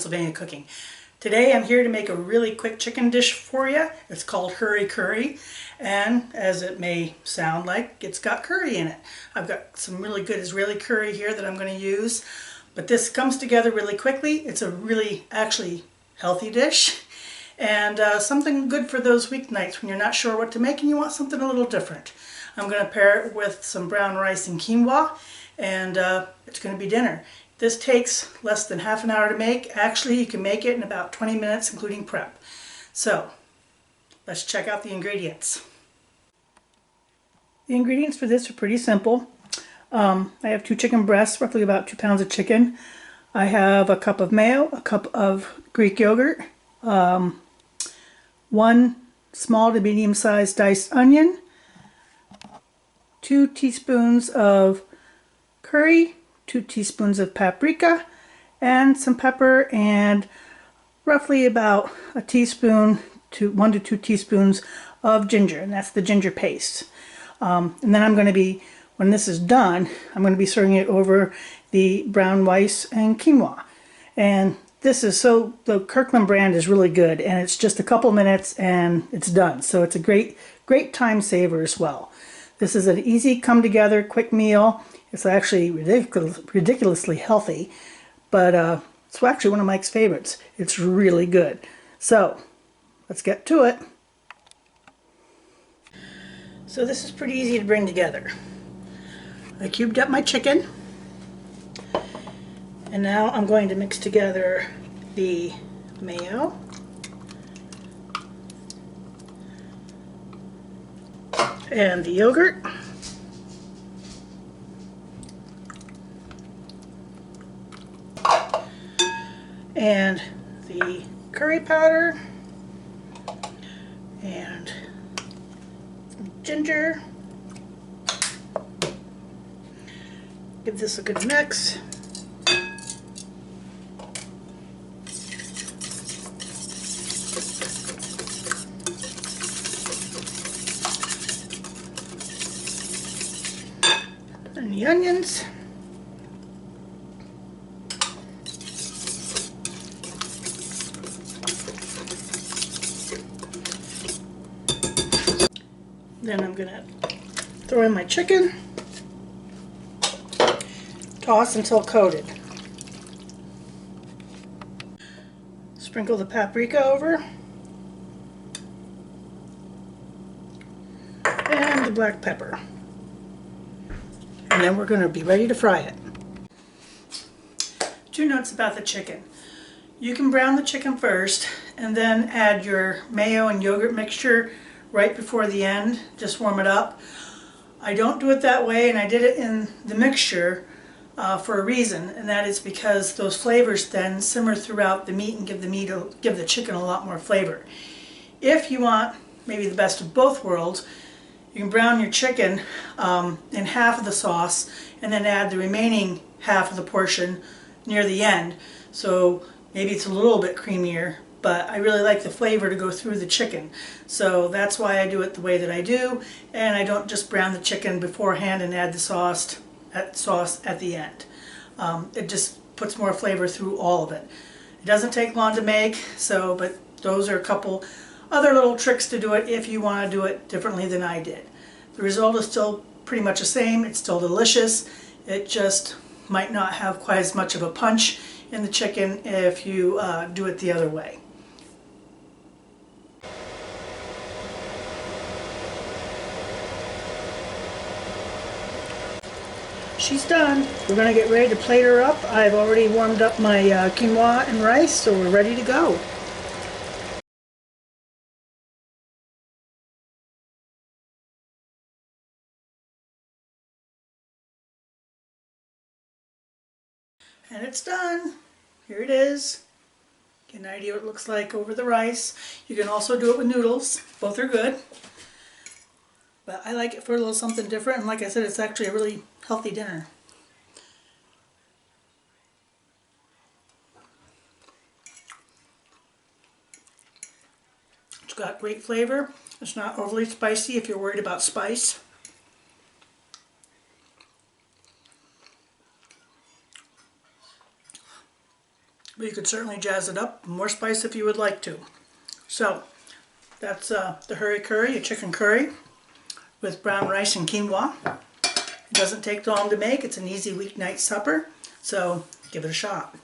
Pennsylvania Cooking. Today I'm here to make a really quick chicken dish for you. It's called hurry curry, and as it may sound like, it's got curry in it. I've got some really good Israeli curry here that I'm going to use, but this comes together really quickly. It's a really actually healthy dish, and something good for those weeknights when you're not sure what to make and you want something a little different. I'm going to pair it with some brown rice and quinoa, and it's going to be dinner. This takes less than half an hour to make. Actually, you can make it in about 20 minutes, including prep. So, let's check out the ingredients. The ingredients for this are pretty simple. I have 2 chicken breasts, roughly about 2 pounds of chicken. I have a cup of mayo, a cup of Greek yogurt, 1 small to medium-sized diced onion, 2 teaspoons of curry, 2 teaspoons of paprika, and some pepper, and roughly about a teaspoon to 1 to 2 teaspoons of ginger, and that's the ginger paste. And then I'm going to be, when this is done, I'm going to be serving it over the brown rice and quinoa. And this is the Kirkland brand is really good, and it's just a couple minutes and it's done. So it's a great time saver as well. This is an easy come together quick meal. It's actually ridiculously healthy, but it's actually one of Mike's favorites. It's really good. So let's get to it. So this is pretty easy to bring together. I cubed up my chicken, and now I'm going to mix together the mayo, and the yogurt, and the curry powder, and some ginger. Give this a good mix. And the onions. Then I'm going to throw in my chicken, toss until coated. Sprinkle the paprika over, and the black pepper. And then we're going to be ready to fry it. 2 notes about the chicken. You can brown the chicken first and then add your mayo and yogurt mixture right before the end. Just warm it up. I don't do it that way, and I did it in the mixture for a reason, and that is because those flavors then simmer throughout the meat and give the chicken a lot more flavor. If you want maybe the best of both worlds, you can brown your chicken in half of the sauce and then add the remaining half of the portion near the end. So maybe it's a little bit creamier, but I really like the flavor to go through the chicken. So that's why I do it the way that I do, and I don't just brown the chicken beforehand and add the sauce at the end. It just puts more flavor through all of it. It doesn't take long to make, but those are a couple other little tricks to do it if you want to do it differently than I did. The result is still pretty much the same. It's still delicious. It just might not have quite as much of a punch in the chicken if you do it the other way. She's done. We're going to get ready to plate her up. I've already warmed up my quinoa and rice, so we're ready to go. And it's done. Here it is. Get an idea what it looks like over the rice. You can also do it with noodles. Both are good. But I like it for a little something different, and like I said, it's actually a really healthy dinner. It's got great flavor. It's not overly spicy if you're worried about spice. but you could certainly jazz it up, more spice if you would like to. So that's the hurry curry, a chicken curry with brown rice and quinoa. It doesn't take long to make. It's an easy weeknight supper, so give it a shot.